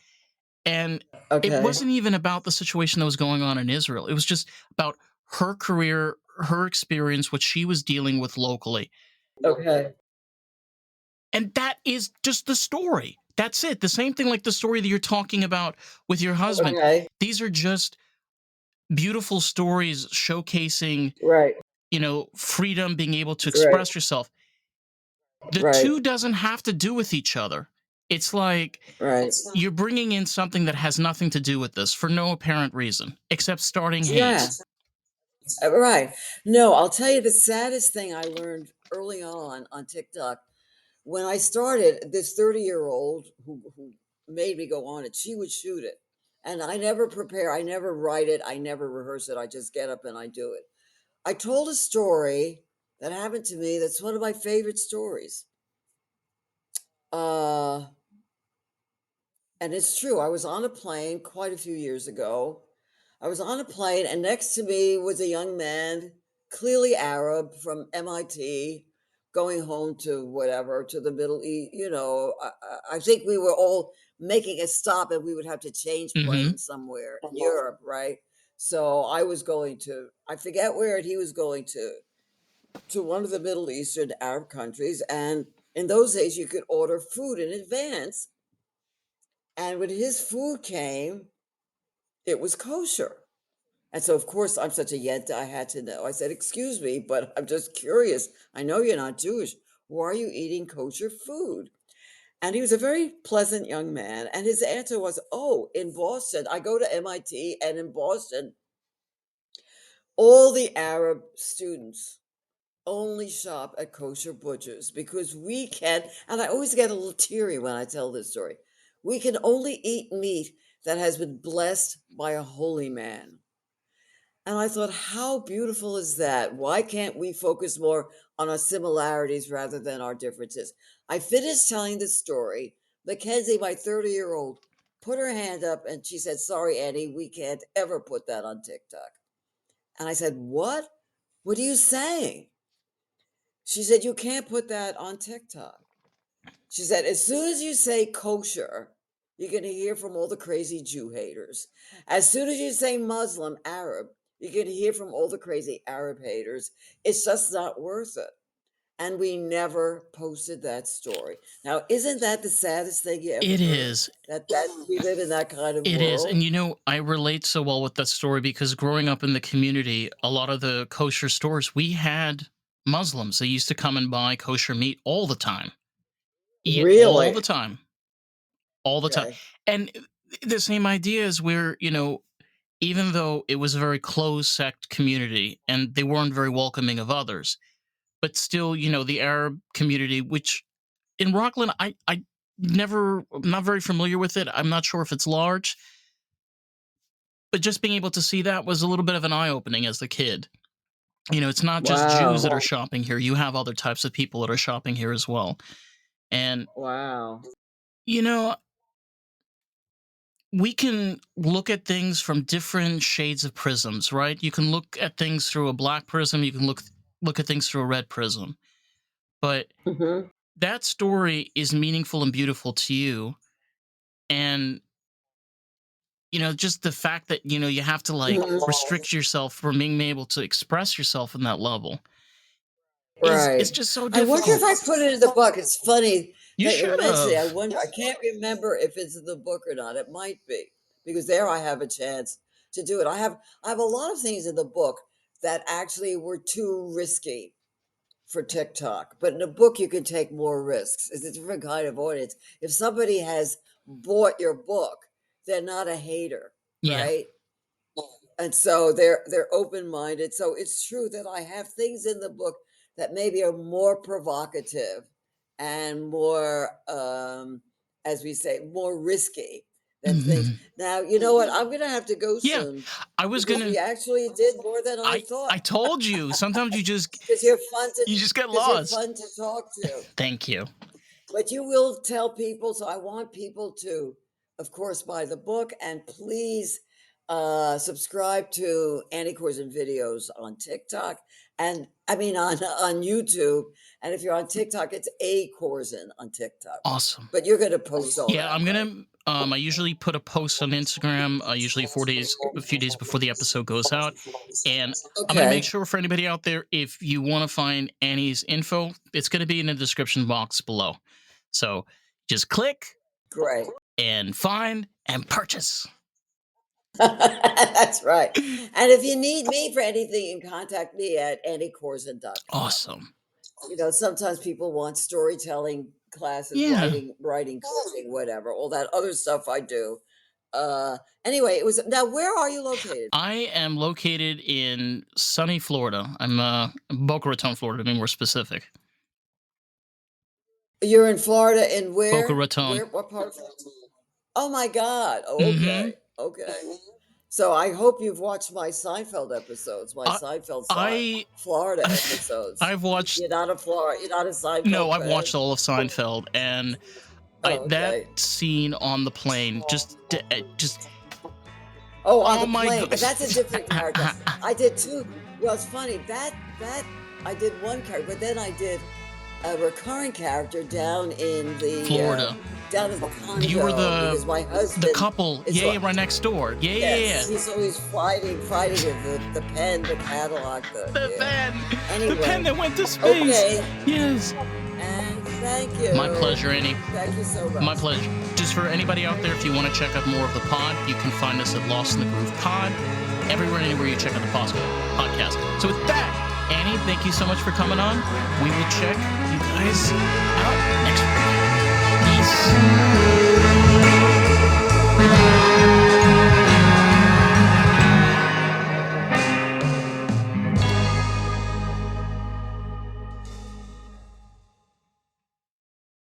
S1: And it
S2: Okay.
S1: wasn't even about the situation that was going on in Israel. It was just about her career, her experience, what she was dealing with locally.
S2: Okay.
S1: And that is just the story. That's it. The same thing like the story that you're talking about with your husband.
S2: Okay.
S1: These are just beautiful stories showcasing,
S2: Right.
S1: freedom, being able to
S2: Right.
S1: express yourself. The
S2: Right.
S1: two doesn't have to do with each other. It's like
S2: Right.
S1: you're bringing in something that has nothing to do with this for no apparent reason except starting
S2: Yeah.
S1: hate.
S2: Right. No, I'll tell you the saddest thing I learned early on TikTok. When I started, this 30-year-old who made me go on it, she would shoot it. And I never prepare, I never write it, I never rehearse it. I just get up and I do it. I told a story that happened to me that's one of my favorite stories. Uh, and it's true. I was on a plane quite a few years ago. I was on a plane, and next to me was a young man, clearly Arab from MIT, going home to whatever, to the Middle East. I think we were all making a stop and we would have to change
S1: Hmm.
S2: planes somewhere in Europe, right? So I was going to, I forget where, and he was going to one of the Middle Eastern Arab countries. And in those days, you could order food in advance. And when his food came, it was kosher. And so, of course, I'm such a yenta, I had to know. I said, "Excuse me, but I'm just curious. I know you're not Jewish. Why are you eating kosher food?" And he was a very pleasant young man. And his answer was, "Oh, in Boston, I go to MIT, and in Boston, all the Arab students only shop at kosher butchers because we can," and I always get a little teary when I tell this story, "we can only eat meat that has been blessed by a holy man." And I thought, how beautiful is that? Why can't we focus more on our similarities rather than our differences? I finished telling the story. Mackenzie, my 30-year-old, put her hand up and she said, "Sorry, Annie, we can't ever put that on TikTok." And I said, "What? What are you saying?" She said, "You can't put that on TikTok." She said, "As soon as you say kosher, you're going to hear from all the crazy Jew haters. As soon as you say Muslim, Arab, you're going to hear from all the crazy Arab haters. It's just not worth it." And we never posted that story. Now, isn't that the saddest thing you ever
S1: It
S2: heard?
S1: is.
S2: That we live in that kind of
S1: It is. And
S2: world?
S1: I relate so well with that story because growing up in the community, a lot of the kosher stores, we had Muslims. They used to come and buy kosher meat all the time. Eat all the
S2: Really?
S1: time. All the time.
S2: Okay.
S1: And the same idea is where, even though it was a very closed sect community and they weren't very welcoming of others, but still, the Arab community, which in Rockland, I never, I'm not very familiar with it. I'm not sure if it's large, but just being able to see that was a little bit of an eye opening as a kid. It's not just Jews that
S2: Wow.
S1: are shopping here. You have other types of people that are shopping here as well. And,
S2: Wow.
S1: you know, we can look at things from different shades of prisms, right? You can look at things through a black prism, you can look at things through a red prism. But
S2: Hmm.
S1: that story is meaningful and beautiful to you. And just the fact that you have to like
S2: Hmm.
S1: restrict yourself from being able to express yourself in that level is
S2: Right.
S1: just so
S2: I wonder if
S1: difficult.
S2: I put it in the book. It's funny
S1: You
S2: that you're
S1: should
S2: mentioning. I
S1: have.
S2: wonder. I can't remember if it's in the book or not. It might be because there I have a chance to do it. I have a lot of things in the book that actually were too risky for TikTok, but in a book you can take more risks. It's a different kind of audience. If somebody has bought your book, they're not a hater,
S1: Yeah.
S2: right? And so they're open-minded. So it's true that I have things in the book that maybe are more provocative and more as we say, more risky. than things. Now, you know what? I'm gonna have to go
S1: Yeah,
S2: soon
S1: I was
S2: because
S1: gonna.
S2: we actually did more than I
S1: I
S2: thought.
S1: told you. Sometimes
S2: Because you're fun to
S1: you just get
S2: because you're
S1: lost.
S2: fun to talk to.
S1: Thank you.
S2: But you will tell people, so I want people to, of course, buy the book and please subscribe to Annie Korzen videos on TikTok and I mean on YouTube. And if you're on TikTok, it's a Korzen on TikTok.
S1: Awesome.
S2: But you're going to post all
S1: Yeah,
S2: that,
S1: I'm
S2: right?
S1: gonna. I usually put a post on Instagram. Usually a few days before the episode goes out, and I'm gonna make
S2: Okay,
S1: sure for anybody out there, if you want to find Annie's info, it's gonna be in the description box below. So just click
S2: great.
S1: and find and purchase.
S2: That's right. And if you need me for anything, you can contact me at anniekorzen.com.
S1: Awesome.
S2: You know, sometimes people want storytelling classes,
S1: Yeah.
S2: writing, coding, whatever, all that other stuff I do. Anyway, it was now where are you located?
S1: I am located in sunny Florida. I'm Boca Raton, Florida, to be more specific.
S2: You're in Florida and
S1: Boca
S2: where?
S1: Raton.
S2: What part of Florida? Oh my God. Oh,
S1: Mm-hmm.
S2: okay. Okay. So I hope you've watched my Seinfeld episodes, my
S1: I
S2: Seinfeld
S1: I
S2: Florida episodes.
S1: I've watched.
S2: You're not a Florida, you're not a
S1: No,
S2: Seinfeld
S1: I've
S2: fan?
S1: watched all of Seinfeld, and I
S2: Oh,
S1: that
S2: okay.
S1: scene on the plane just
S2: Oh, on
S1: oh
S2: the
S1: my
S2: plane,
S1: god.
S2: but that's a different character. I did too. Well, it's funny that I did one character, but then I did a recurring character
S1: Florida.
S2: down in the
S1: You were
S2: condo because my
S1: the
S2: husband
S1: couple.
S2: is
S1: Yeah, yeah, right next door. Yeah, yeah,
S2: yes,
S1: yeah.
S2: he's always fighting with the pen, the Cadillac,
S1: The pen. The pen
S2: Anyway,
S1: that went to space.
S2: okay,
S1: Yes.
S2: and thank
S1: My
S2: you,
S1: pleasure, Annie.
S2: thank you so
S1: My
S2: much.
S1: pleasure. Just for anybody out there, if you want to check out more of the pod, you can find us at Lost in the Groove Pod, everywhere, anywhere you check out the podcast. So with that, Annie, thank you so much for coming on. We will check you guys out next week. Peace.